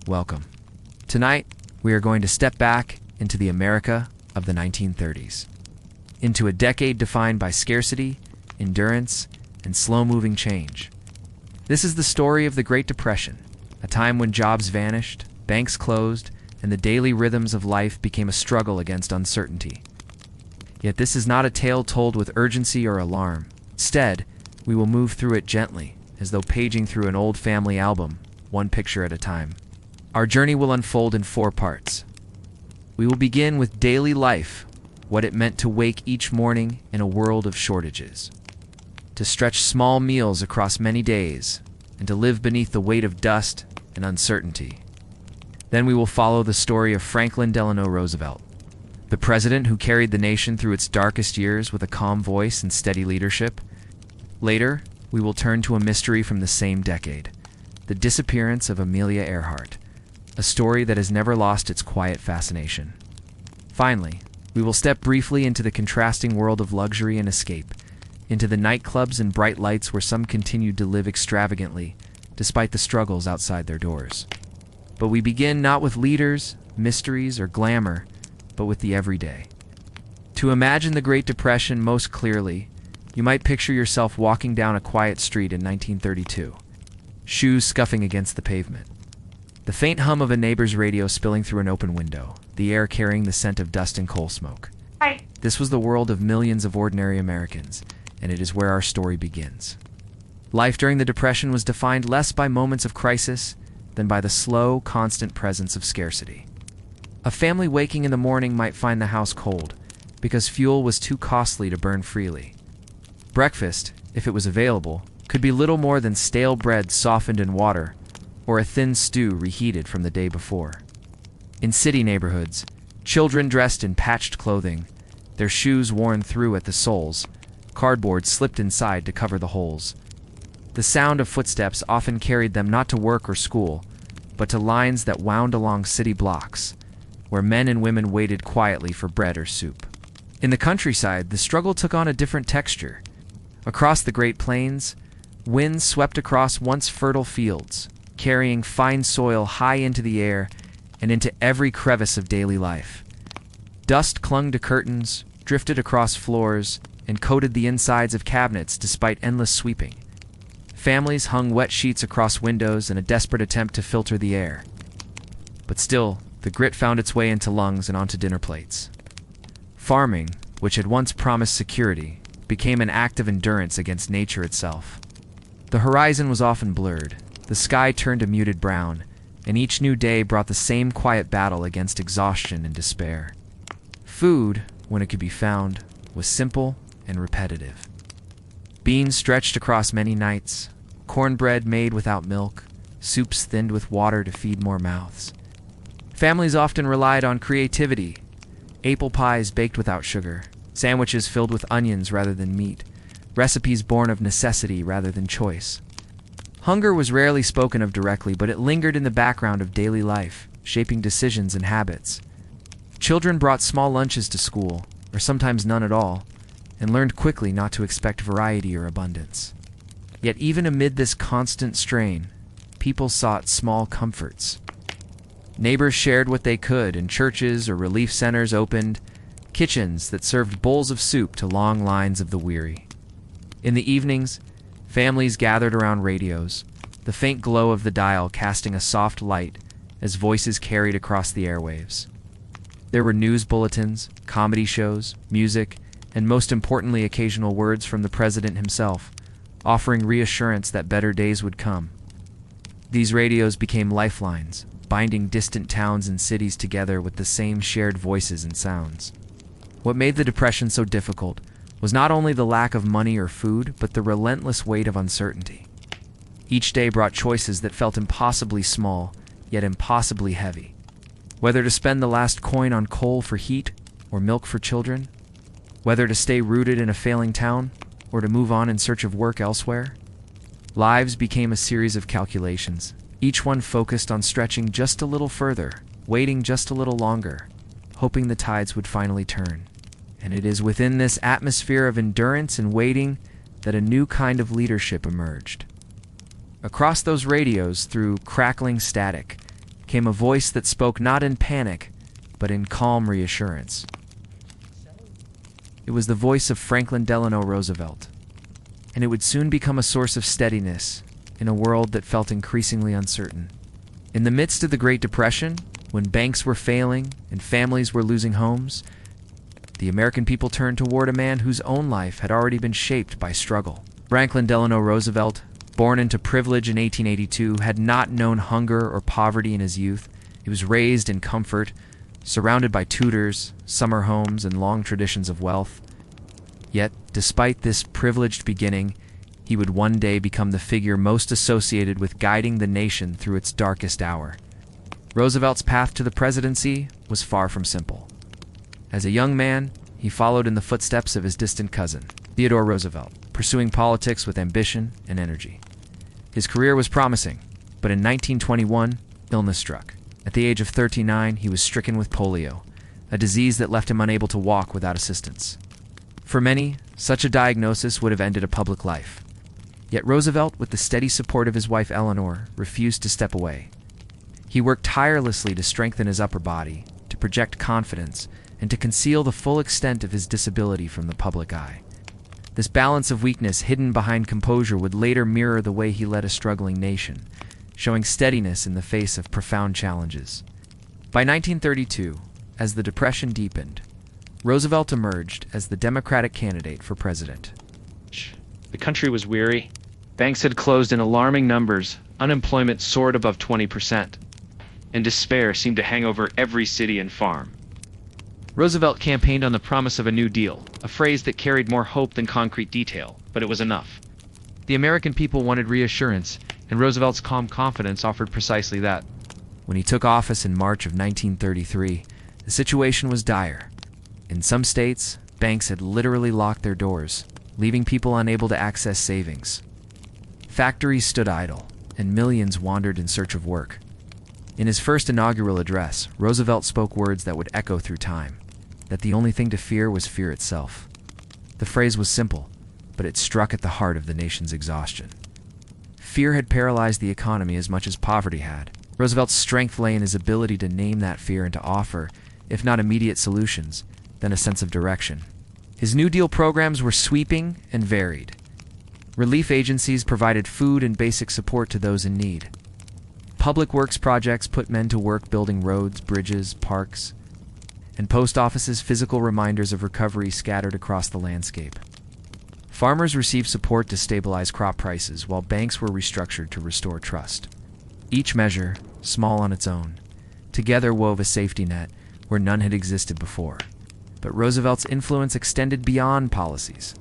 welcome. Tonight, we are going to step back into the America of the 1930s, into a decade defined by scarcity, endurance, and slow-moving change. This is the story of the Great Depression, a time when jobs vanished, banks closed, and the daily rhythms of life became a struggle against uncertainty. Yet this is not a tale told with urgency or alarm. Instead, we will move through it gently, as though paging through an old family album, one picture at a time. Our journey will unfold in 4 parts. We will begin with daily life, what it meant to wake each morning in a world of shortages, to stretch small meals across many days, and to live beneath the weight of dust and uncertainty. Then we will follow the story of Franklin Delano Roosevelt, the president who carried the nation through its darkest years with a calm voice and steady leadership. Later, we will turn to a mystery from the same decade, the disappearance of Amelia Earhart, a story that has never lost its quiet fascination. Finally, we will step briefly into the contrasting world of luxury and escape, into the nightclubs and bright lights where some continued to live extravagantly, despite the struggles outside their doors. But we begin not with leaders, mysteries, or glamour, but with the everyday. To imagine the Great Depression most clearly, you might picture yourself walking down a quiet street in 1932, shoes scuffing against the pavement. The faint hum of a neighbor's radio spilling through an open window, the air carrying the scent of dust and coal smoke. Hi. This was the world of millions of ordinary Americans, and it is where our story begins. Life during the Depression was defined less by moments of crisis than by the slow, constant presence of scarcity. A family waking in the morning might find the house cold, because fuel was too costly to burn freely. Breakfast, if it was available, could be little more than stale bread softened in water, or a thin stew reheated from the day before. In city neighborhoods, children dressed in patched clothing, their shoes worn through at the soles, cardboard slipped inside to cover the holes. The sound of footsteps often carried them not to work or school, but to lines that wound along city blocks, where men and women waited quietly for bread or soup. In the countryside, the struggle took on a different texture. Across the Great Plains, winds swept across once fertile fields, carrying fine soil high into the air and into every crevice of daily life. Dust clung to curtains, drifted across floors, and coated the insides of cabinets despite endless sweeping. Families hung wet sheets across windows in a desperate attempt to filter the air. But still, the grit found its way into lungs and onto dinner plates. Farming, which had once promised security, became an act of endurance against nature itself. The horizon was often blurred, the sky turned a muted brown, and each new day brought the same quiet battle against exhaustion and despair. Food, when it could be found, was simple and repetitive. Beans stretched across many nights, cornbread made without milk, soups thinned with water to feed more mouths. Families often relied on creativity, apple pies baked without sugar, sandwiches filled with onions rather than meat, recipes born of necessity rather than choice. Hunger was rarely spoken of directly, but it lingered in the background of daily life, shaping decisions and habits. Children brought small lunches to school, or sometimes none at all, and learned quickly not to expect variety or abundance. Yet even amid this constant strain, people sought small comforts. Neighbors shared what they could, and churches or relief centers opened kitchens that served bowls of soup to long lines of the weary. In the evenings, families gathered around radios, the faint glow of the dial casting a soft light as voices carried across the airwaves. There were news bulletins, comedy shows, music, and most importantly, occasional words from the president himself, offering reassurance that better days would come. These radios became lifelines, binding distant towns and cities together with the same shared voices and sounds. What made the Depression so difficult was not only the lack of money or food, but the relentless weight of uncertainty. Each day brought choices that felt impossibly small, yet impossibly heavy. Whether to spend the last coin on coal for heat or milk for children, whether to stay rooted in a failing town or to move on in search of work elsewhere. Lives became a series of calculations, each one focused on stretching just a little further, waiting just a little longer, hoping the tides would finally turn. And it is within this atmosphere of endurance and waiting that a new kind of leadership emerged. Across those radios, through crackling static, came a voice that spoke not in panic, but in calm reassurance. It was the voice of Franklin Delano Roosevelt, and it would soon become a source of steadiness in a world that felt increasingly uncertain. In the midst of the Great Depression, when banks were failing and families were losing homes, the American people turned toward a man whose own life had already been shaped by struggle. Franklin Delano Roosevelt, born into privilege in 1882, had not known hunger or poverty in his youth. He was raised in comfort, surrounded by tutors, summer homes, and long traditions of wealth. Yet, despite this privileged beginning, he would one day become the figure most associated with guiding the nation through its darkest hour. Roosevelt's path to the presidency was far from simple. As a young man, he followed in the footsteps of his distant cousin, Theodore Roosevelt, pursuing politics with ambition and energy. His career was promising, but in 1921, illness struck. At the age of 39, he was stricken with polio, a disease that left him unable to walk without assistance. For many, such a diagnosis would have ended a public life. Yet Roosevelt, with the steady support of his wife Eleanor, refused to step away. He worked tirelessly to strengthen his upper body, to project confidence, and to conceal the full extent of his disability from the public eye. This balance of weakness hidden behind composure would later mirror the way he led a struggling nation, showing steadiness in the face of profound challenges. By 1932, as the Depression deepened, Roosevelt emerged as the Democratic candidate for president. The country was weary. Banks had closed in alarming numbers, unemployment soared above 20%, and despair seemed to hang over every city and farm. Roosevelt campaigned on the promise of a New Deal, a phrase that carried more hope than concrete detail, but it was enough. The American people wanted reassurance, and Roosevelt's calm confidence offered precisely that. When he took office in March of 1933, the situation was dire. In some states, banks had literally locked their doors, leaving people unable to access savings. Factories stood idle, and millions wandered in search of work. In his first inaugural address, Roosevelt spoke words that would echo through time, that the only thing to fear was fear itself. The phrase was simple, but it struck at the heart of the nation's exhaustion. Fear had paralyzed the economy as much as poverty had. Roosevelt's strength lay in his ability to name that fear and to offer, if not immediate solutions, then a sense of direction. His New Deal programs were sweeping and varied. Relief agencies provided food and basic support to those in need. Public works projects put men to work building roads, bridges, parks, and post offices' physical reminders of recovery scattered across the landscape. Farmers received support to stabilize crop prices, while banks were restructured to restore trust. Each measure, small on its own, together wove a safety net where none had existed before. But Roosevelt's influence extended beyond policies.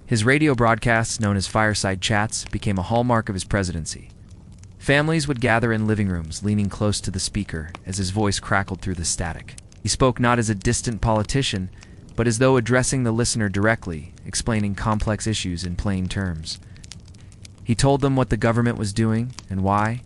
His radio broadcasts, known as fireside chats, became a hallmark of his presidency. Families would gather in living rooms, leaning close to the speaker as his voice crackled through the static. He spoke not as a distant politician, but as though addressing the listener directly, explaining complex issues in plain terms. He told them what the government was doing and why,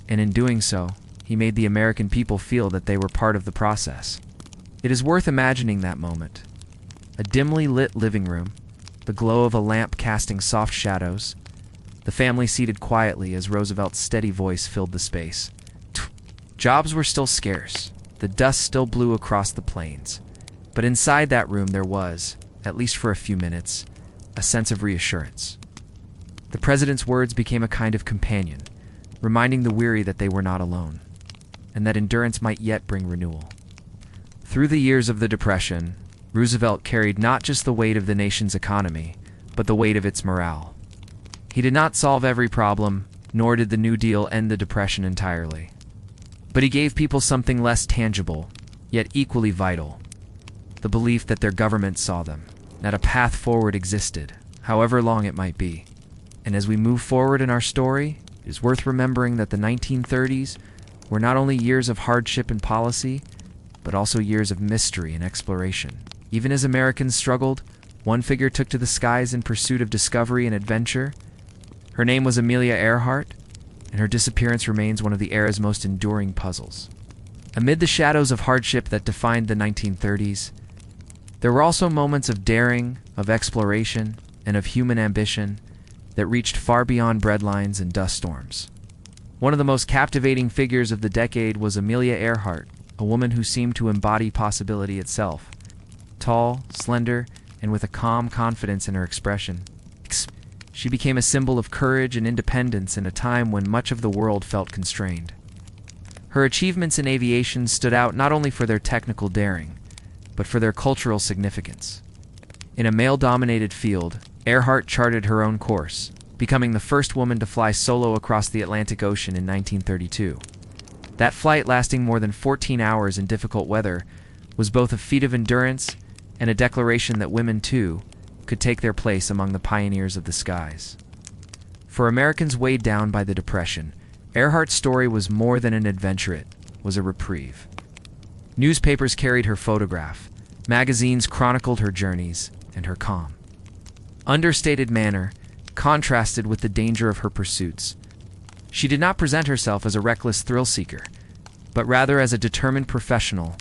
and in doing so, he made the American people feel that they were part of the process. It is worth imagining that moment. A dimly lit living room, the glow of a lamp casting soft shadows, the family seated quietly as Roosevelt's steady voice filled the space. Jobs were still scarce. The dust still blew across the plains. But inside that room there was, at least for a few minutes, a sense of reassurance. The president's words became a kind of companion, reminding the weary that they were not alone, and that endurance might yet bring renewal. Through the years of the Depression, Roosevelt carried not just the weight of the nation's economy, but the weight of its morale. He did not solve every problem, nor did the New Deal end the Depression entirely. But he gave people something less tangible, yet equally vital: the belief that their government saw them, that a path forward existed, however long it might be. And as we move forward in our story, it is worth remembering that the 1930s were not only years of hardship and policy, but also years of mystery and exploration. Even as Americans struggled, one figure took to the skies in pursuit of discovery and adventure. Her name was Amelia Earhart, and her disappearance remains one of the era's most enduring puzzles. Amid the shadows of hardship that defined the 1930s, there were also moments of daring, of exploration, and of human ambition that reached far beyond breadlines and dust storms. One of the most captivating figures of the decade was Amelia Earhart, a woman who seemed to embody possibility itself. Tall, slender, and with a calm confidence in her expression, she became a symbol of courage and independence in a time when much of the world felt constrained. Her achievements in aviation stood out not only for their technical daring, but for their cultural significance. In a male-dominated field, Earhart charted her own course, becoming the first woman to fly solo across the Atlantic Ocean in 1932. That flight, lasting more than 14 hours in difficult weather, was both a feat of endurance and a declaration that women, too, could take their place among the pioneers of the skies. For Americans weighed down by the Depression, Earhart's story was more than an adventure, it was a reprieve. Newspapers carried her photograph, magazines chronicled her journeys, and her calm, understated manner contrasted with the danger of her pursuits. She did not present herself as a reckless thrill-seeker, but rather as a determined professional,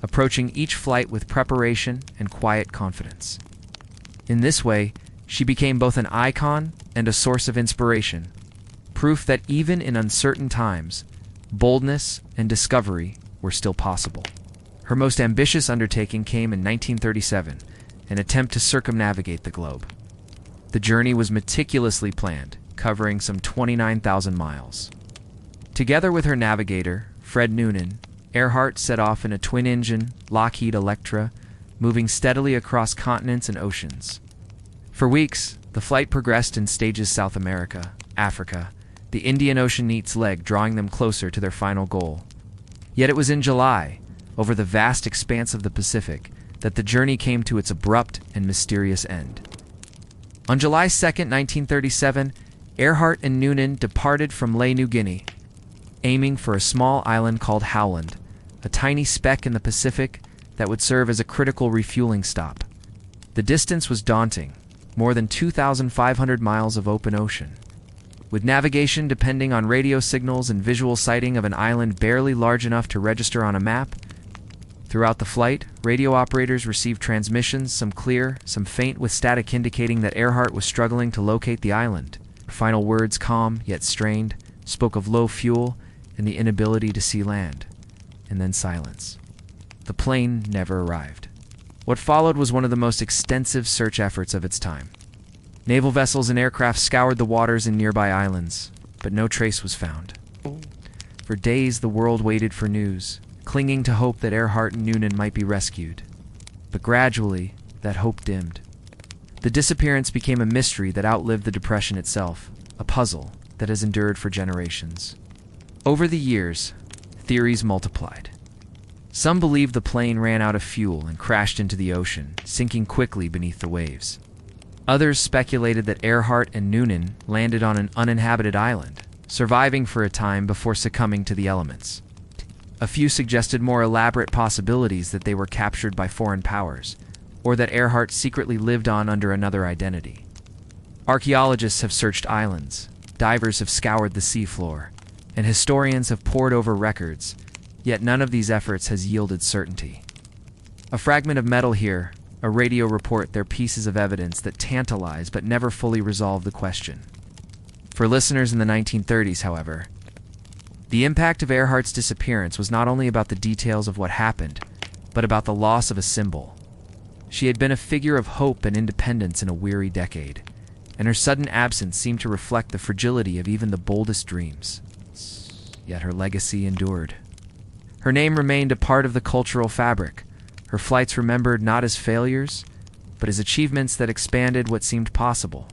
approaching each flight with preparation and quiet confidence. In this way, she became both an icon and a source of inspiration, proof that even in uncertain times, boldness and discovery were still possible. Her most ambitious undertaking came in 1937, an attempt to circumnavigate the globe. The journey was meticulously planned, covering some 29,000 miles. Together with her navigator, Fred Noonan, Earhart set off in a twin-engine Lockheed Electra, moving steadily across continents and oceans. For weeks, the flight progressed in stages: South America, Africa, the Indian Ocean each leg drawing them closer to their final goal. Yet it was in July, over the vast expanse of the Pacific, that the journey came to its abrupt and mysterious end. On July 2, 1937, Earhart and Noonan departed from New Guinea, aiming for a small island called Howland, a tiny speck in the Pacific that would serve as a critical refueling stop. The distance was daunting, more than 2,500 miles of open ocean. With navigation depending on radio signals and visual sighting of an island barely large enough to register on a map, throughout the flight, radio operators received transmissions, some clear, some faint with static indicating that Earhart was struggling to locate the island. Her final words, calm yet strained, spoke of low fuel and the inability to see land. And then silence. The plane never arrived. What followed was one of the most extensive search efforts of its time. Naval vessels and aircraft scoured the waters in nearby islands, but no trace was found. For days the world waited for news, clinging to hope that Earhart and Noonan might be rescued. But gradually, that hope dimmed. The disappearance became a mystery that outlived the Depression itself, a puzzle that has endured for generations. Over the years, theories multiplied. Some believed the plane ran out of fuel and crashed into the ocean, sinking quickly beneath the waves. Others speculated that Earhart and Noonan landed on an uninhabited island, surviving for a time before succumbing to the elements. A few suggested more elaborate possibilities, that they were captured by foreign powers, or that Earhart secretly lived on under another identity. Archaeologists have searched islands, divers have scoured the seafloor, and historians have pored over records, yet none of these efforts has yielded certainty. A fragment of metal here, a radio report, they're pieces of evidence that tantalize but never fully resolve the question. For listeners in the 1930s, however, the impact of Earhart's disappearance was not only about the details of what happened, but about the loss of a symbol. She had been a figure of hope and independence in a weary decade, and her sudden absence seemed to reflect the fragility of even the boldest dreams. Yet her legacy endured. Her name remained a part of the cultural fabric, her flights remembered not as failures, but as achievements that expanded what seemed possible.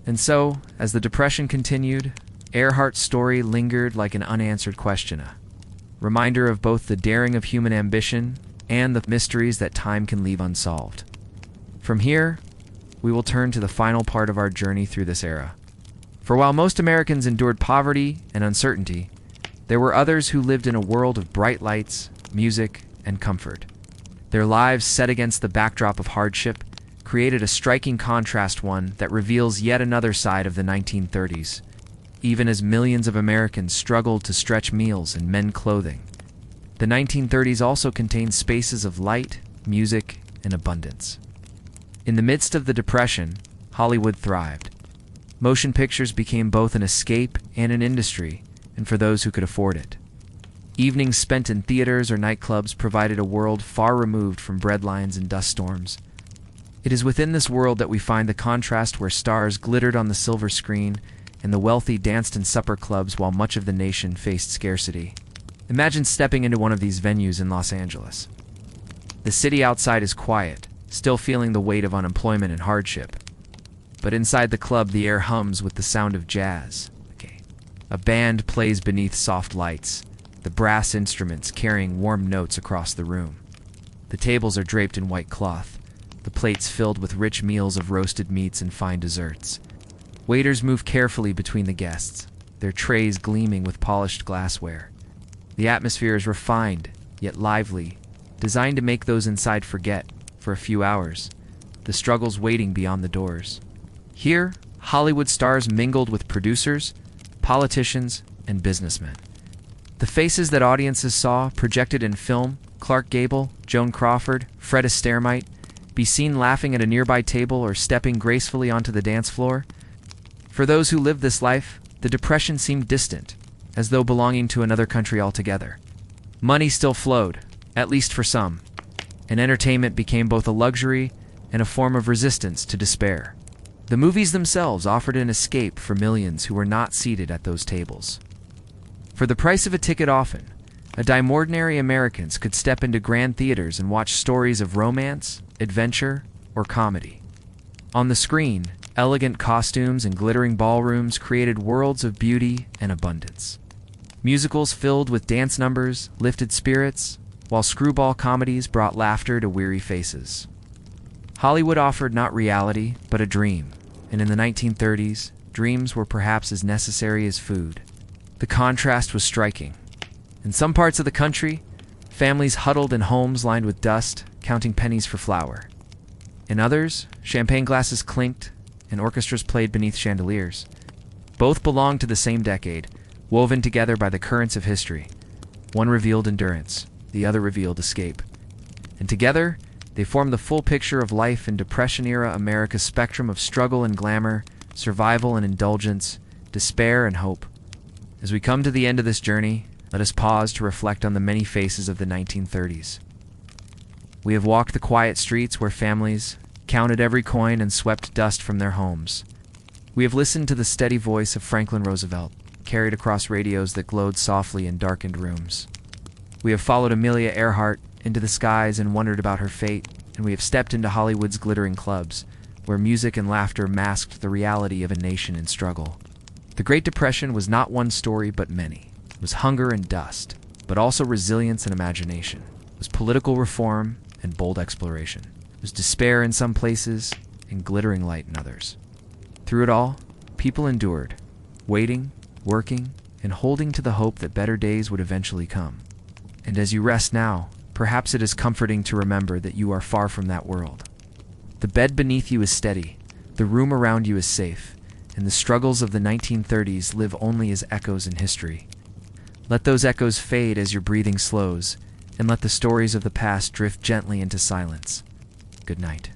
And so, as the Depression continued, Earhart's story lingered like an unanswered question, a reminder of both the daring of human ambition and the mysteries that time can leave unsolved. From here, we will turn to the final part of our journey through this era. For while most Americans endured poverty and uncertainty, there were others who lived in a world of bright lights, music, and comfort. Their lives, set against the backdrop of hardship, created a striking contrast, one that reveals yet another side of the 1930s, even as millions of Americans struggled to stretch meals and mend clothing. The 1930s also contained spaces of light, music, and abundance. In the midst of the Depression, Hollywood thrived. Motion pictures became both an escape and an industry, and for those who could afford it. Evenings spent in theaters or nightclubs provided a world far removed from breadlines and dust storms. It is within this world that we find the contrast where stars glittered on the silver screen and the wealthy danced in supper clubs while much of the nation faced scarcity. Imagine stepping into one of these venues in Los Angeles. The city outside is quiet, still feeling the weight of unemployment and hardship. But inside the club, the air hums with the sound of jazz. A band plays beneath soft lights, the brass instruments carrying warm notes across the room. The tables are draped in white cloth, the plates filled with rich meals of roasted meats and fine desserts. Waiters move carefully between the guests, their trays gleaming with polished glassware. The atmosphere is refined, yet lively, designed to make those inside forget, for a few hours, the struggles waiting beyond the doors. Here, Hollywood stars mingled with producers, politicians, and businessmen. The faces that audiences saw projected in film, Clark Gable, Joan Crawford, Fred Astaire might be seen laughing at a nearby table or stepping gracefully onto the dance floor. For those who lived this life, the Depression seemed distant, as though belonging to another country altogether. Money still flowed, at least for some, and entertainment became both a luxury and a form of resistance to despair. The movies themselves offered an escape for millions who were not seated at those tables. For the price of a ticket often, ordinary Americans could step into grand theaters and watch stories of romance, adventure, or comedy. On the screen, elegant costumes and glittering ballrooms created worlds of beauty and abundance. Musicals filled with dance numbers lifted spirits, while screwball comedies brought laughter to weary faces. Hollywood offered not reality, but a dream, and in the 1930s, dreams were perhaps as necessary as food. The contrast was striking. In some parts of the country, families huddled in homes lined with dust, counting pennies for flour. In others, champagne glasses clinked, and orchestras played beneath chandeliers. Both belonged to the same decade, woven together by the currents of history. One revealed endurance, the other revealed escape. And together, they form the full picture of life in Depression-era America's spectrum of struggle and glamour, survival and indulgence, despair and hope. As we come to the end of this journey, let us pause to reflect on the many faces of the 1930s. We have walked the quiet streets where families counted every coin and swept dust from their homes. We have listened to the steady voice of Franklin Roosevelt, carried across radios that glowed softly in darkened rooms. We have followed Amelia Earhart into the skies and wondered about her fate, and we have stepped into Hollywood's glittering clubs, where music and laughter masked the reality of a nation in struggle. The Great Depression was not one story but many. It was hunger and dust, but also resilience and imagination. It was political reform and bold exploration. It was despair in some places and glittering light in others. Through it all, people endured, waiting, working, and holding to the hope that better days would eventually come. And as you rest now, perhaps it is comforting to remember that you are far from that world. The bed beneath you is steady, the room around you is safe, and the struggles of the 1930s live only as echoes in history. Let those echoes fade as your breathing slows, and let the stories of the past drift gently into silence. Good night.